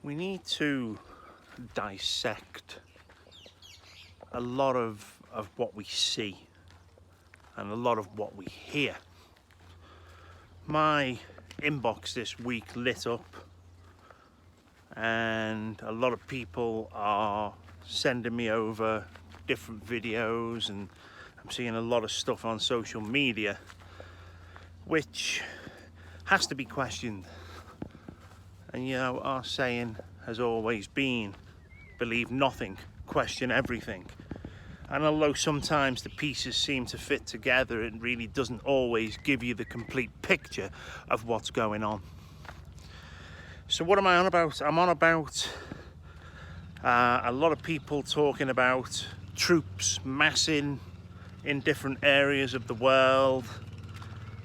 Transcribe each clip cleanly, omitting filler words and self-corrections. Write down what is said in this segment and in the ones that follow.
we need to dissect a lot of what we see and a lot of what we hear. My inbox this week lit up, and a lot of people are sending me over different videos, and I'm seeing a lot of stuff on social media which has to be questioned. And you know, our saying has always been, believe nothing, question everything. And although sometimes the pieces seem to fit together, it really doesn't always give you the complete picture of what's going on. So what am I on about? I'm on about a lot of people talking about troops massing in different areas of the world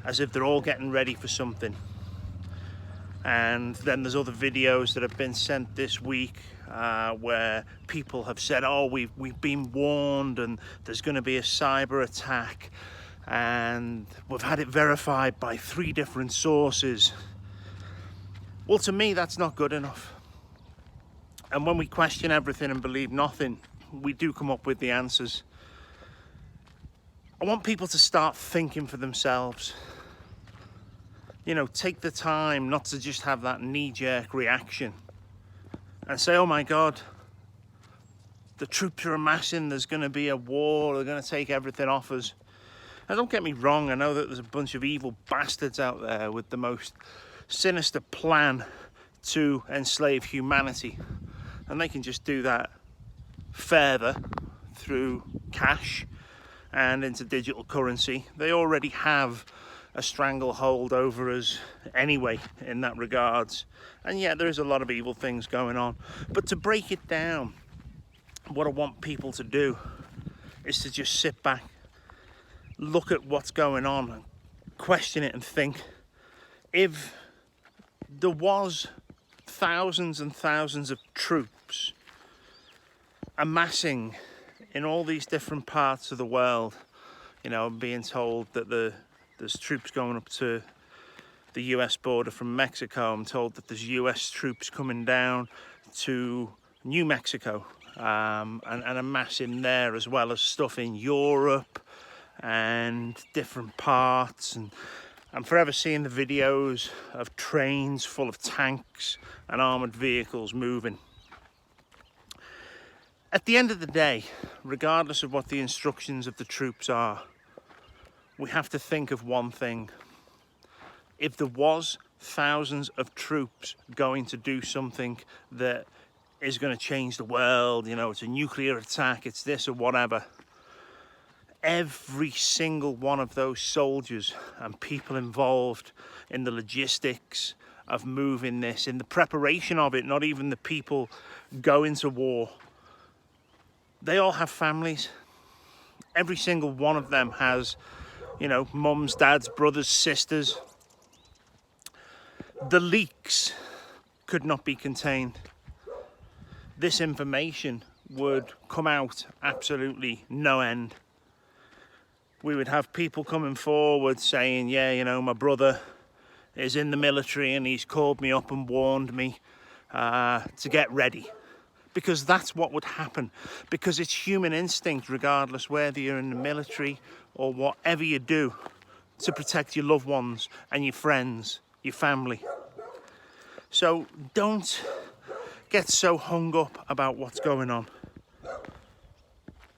as if they're all getting ready for something. And then there's other videos that have been sent this week where people have said, oh, we've been warned and there's going to be a cyber attack, and we've had it verified by 3 different sources. Well, to me, that's not good enough. And when we question everything and believe nothing, we do come up with the answers. I want people to start thinking for themselves. You know, take the time not to just have that knee-jerk reaction and say, oh my God, the troops are amassing, there's going to be a war, they're going to take everything off us. Now, don't get me wrong, I know that there's a bunch of evil bastards out there with the most sinister plan to enslave humanity, and they can just do that further through cash and into digital currency. They already have a stranglehold over us anyway in that regards, and yet there is a lot of evil things going on. But to break it down, what I want people to do is to just sit back, look at what's going on, and question it and think, if there was thousands and thousands of troops amassing in all these different parts of the world, you know, being told that there's troops going up to the US border from Mexico. I'm told that there's US troops coming down to New Mexico and amassing there, as well as stuff in Europe and different parts. And I'm forever seeing the videos of trains full of tanks and armoured vehicles moving. At the end of the day, regardless of what the instructions of the troops are, we have to think of one thing. If there was thousands of troops going to do something that is going to change the world, you know, it's a nuclear attack, it's this or whatever, every single one of those soldiers and people involved in the logistics of moving this, in the preparation of it, not even the people going to war, they all have families. Every single one of them has, you know, mums, dads, brothers, sisters. The leaks could not be contained. This information would come out absolutely no end. We would have people coming forward saying, yeah, you know, my brother is in the military and he's called me up and warned me to get ready. Because that's what would happen. Because it's human instinct, regardless whether you're in the military or whatever you do, to protect your loved ones and your friends, your family. So don't get so hung up about what's going on.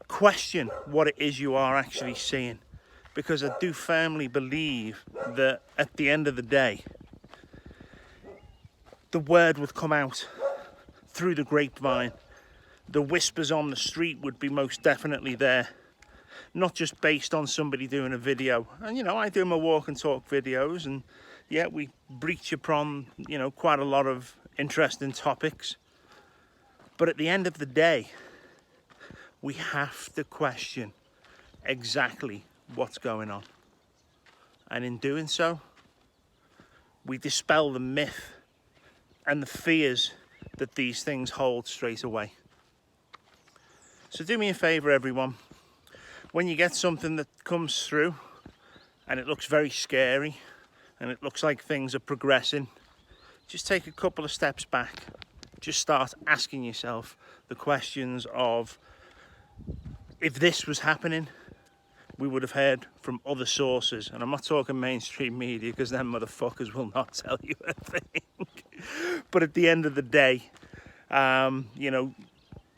Question what it is you are actually seeing. Because I do firmly believe that at the end of the day, the word would come out through the grapevine. The whispers on the street would be most definitely there, not just based on somebody doing a video. And you know, I do my walk and talk videos, and yeah, we breach upon, you know, quite a lot of interesting topics. But at the end of the day, we have to question exactly what's going on. And in doing so, we dispel the myth and the fears that these things hold straight away. So do me a favor, everyone. When you get something that comes through and it looks very scary and it looks like things are progressing, just take a couple of steps back just start asking yourself the questions of, if this was happening, we would have heard from other sources. And I'm not talking mainstream media, because them motherfuckers will not tell you a thing. But at the end of the day, you know,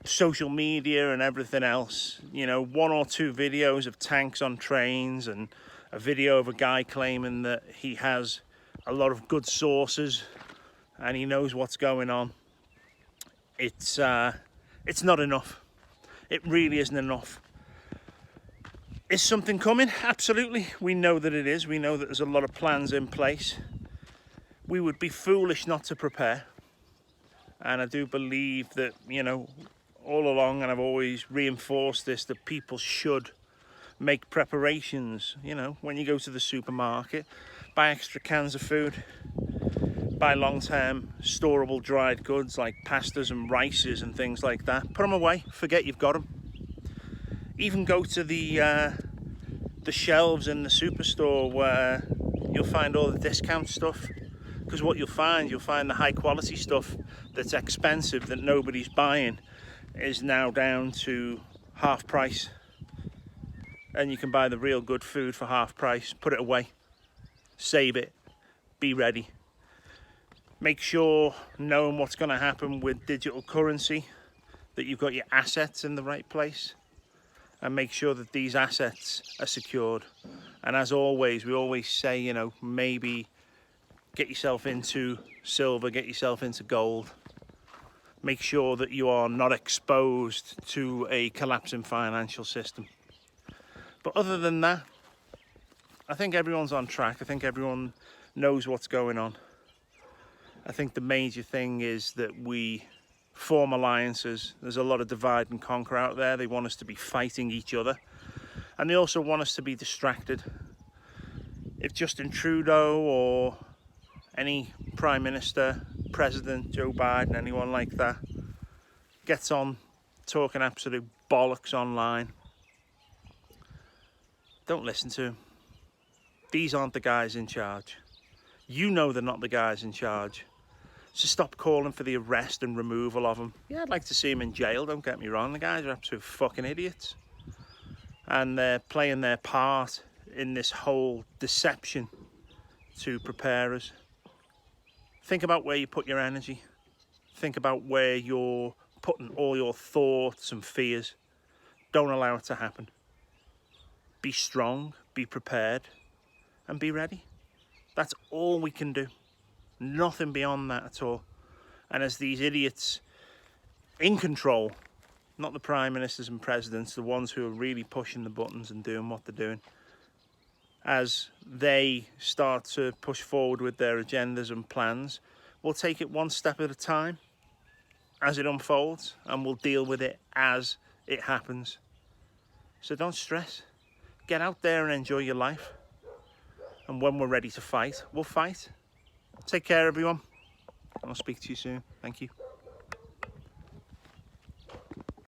social media and everything else, you know, 1 or 2 videos of tanks on trains and a video of a guy claiming that he has a lot of good sources and he knows what's going on. It's not enough. It really isn't enough. Is something coming? Absolutely. We know that it is. We know that there's a lot of plans in place. We would be foolish not to prepare. And I do believe that, you know, all along, and I've always reinforced this, that people should make preparations. You know, when you go to the supermarket, buy extra cans of food, buy long-term storable dried goods like pastas and rices and things like that. Put them away, forget you've got them. Even go to the shelves in the superstore where you'll find all the discount stuff, because what you'll find the high quality stuff that's expensive, that nobody's buying, is now down to half price, and you can buy the real good food for half price. Put it away, save it, be ready. Make sure, knowing what's going to happen with digital currency, that you've got your assets in the right place, and make sure that these assets are secured. And as always, we always say, you know, maybe get yourself into silver, get yourself into gold. Make sure that you are not exposed to a collapsing financial system. But other than that, I think everyone's on track. I think everyone knows what's going on. I think the major thing is that we form alliances. There's a lot of divide and conquer out there. They want us to be fighting each other, and they also want us to be distracted. If Justin Trudeau or any Prime Minister, President Joe Biden, anyone like that, gets on talking absolute bollocks online, don't listen to him. These aren't the guys in charge. You know they're not the guys in charge. So stop calling for the arrest and removal of them. Yeah, I'd like to see them in jail, don't get me wrong. The guys are absolute fucking idiots. And they're playing their part in this whole deception to prepare us. Think about where you put your energy. Think about where you're putting all your thoughts and fears. Don't allow it to happen. Be strong, be prepared, and be ready. That's all we can do. Nothing beyond that at all. And as these idiots in control, not the prime ministers and presidents, the ones who are really pushing the buttons and doing what they're doing, as they start to push forward with their agendas and plans, we'll take it one step at a time as it unfolds, and we'll deal with it as it happens. So don't stress. Get out there and enjoy your life. And when we're ready to fight, we'll fight. Take care, everyone. I'll speak to you soon. Thank you.